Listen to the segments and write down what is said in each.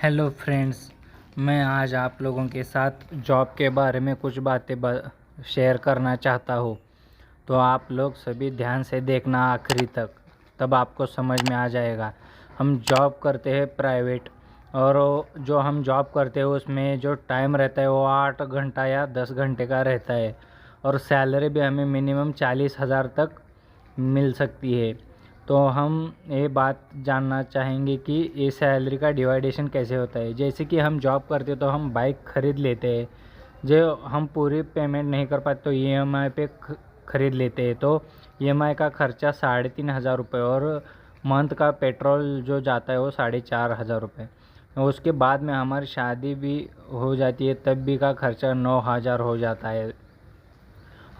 Hello friends, मैं आज आप लोगों के साथ जॉब के बारे में कुछ बातें शेयर करना चाहता हूँ। तो आप लोग सभी ध्यान से देखना आखिरी तक, तब आपको समझ में आ जाएगा। हम जॉब करते हैं प्राइवेट, और जो हम जॉब करते हैं उसमें जो टाइम रहता है वो 8 घंटा या 10 घंटे का रहता है, और सैलरी भी हमें मिनिमम 40,000 तक मिल सकती है। तो हम ये बात जानना चाहेंगे कि ये सैलरी का डिवाइडेशन कैसे होता है। जैसे कि हम जॉब करते तो हम बाइक ख़रीद लेते हैं, जो हम पूरी पेमेंट नहीं कर पाते तो ईएमआई पे ख़रीद लेते हैं। तो ईएमआई का खर्चा 3,500 रुपये, और मंथ का पेट्रोल जो जाता है वो 4,500 रुपये। उसके बाद में हमारी शादी भी हो जाती है, तब भी का खर्चा 9,000 हो जाता है।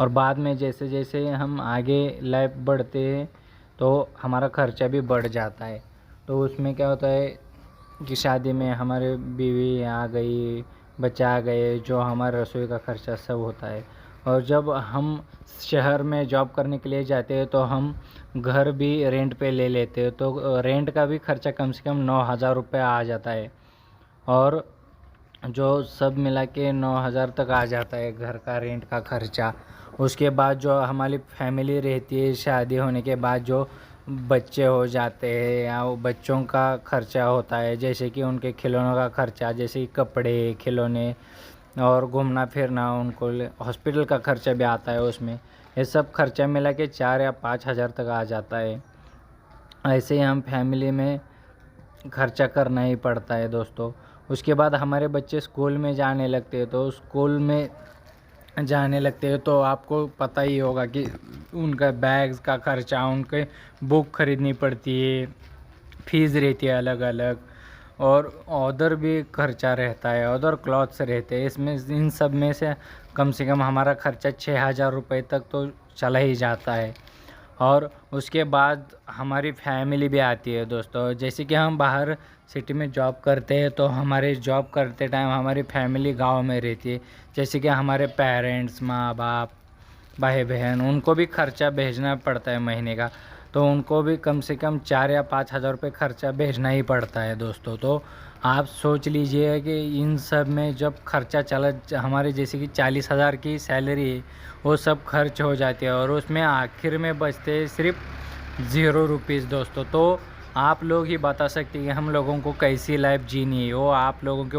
और बाद में जैसे जैसे हम आगे लाइफ बढ़ते हैं तो हमारा खर्चा भी बढ़ जाता है। तो उसमें क्या होता है कि शादी में हमारे बीवी आ गई, बच्चा आ गए, जो हमारा रसोई का खर्चा सब होता है। और जब हम शहर में जॉब करने के लिए जाते हैं तो हम घर भी रेंट पे ले लेते हैं, तो रेंट का भी खर्चा कम से कम 9,000 रुपये आ जाता है। और जो सब मिला के 9,000 तक आ जाता है घर का रेंट का खर्चा। उसके बाद जो हमारी फैमिली रहती है, शादी होने के बाद जो बच्चे हो जाते हैं या वो बच्चों का खर्चा होता है, जैसे कि उनके खिलौनों का खर्चा, जैसे कि कपड़े, खिलौने और घूमना फिरना, उनको हॉस्पिटल का खर्चा भी आता है उसमें। ये सब खर्चा मिला के 4 या 5,000 तक आ जाता है। ऐसे ही हम फैमिली में खर्चा करना ही पड़ता है दोस्तों। उसके बाद हमारे बच्चे स्कूल में जाने लगते हैं, तो स्कूल में जाने लगते हैं तो आपको पता ही होगा कि उनका बैग्स का खर्चा, उनके बुक खरीदनी पड़ती है, फीस रहती है अलग अलग, और अदर भी खर्चा रहता है, अदर क्लॉथ्स रहते हैं। इसमें इन सब में से कम हमारा खर्चा 6,000 रुपये तक तो चला ही जाता है। और उसके बाद हमारी फैमिली भी आती है दोस्तों। जैसे कि हम बाहर सिटी में जॉब करते हैं तो हमारे जॉब करते टाइम हमारी फैमिली गांव में रहती है। जैसे कि हमारे पेरेंट्स, माँ बाप, भाई बहन, उनको भी खर्चा भेजना पड़ता है महीने का। तो उनको भी कम से कम 4 या 5,000 रुपये खर्चा भेजना ही पड़ता है दोस्तों। तो आप सोच लीजिए कि इन सब में जब खर्चा चला, हमारे जैसे कि 40,000 की सैलरी है, वो सब खर्च हो जाती है, और उसमें आखिर में बचते हैं सिर्फ 0 रुपीज़ दोस्तों। तो आप लोग ही बता सकते हैं कि हम लोगों को कैसी लाइफ जीनी है, वो आप लोगों के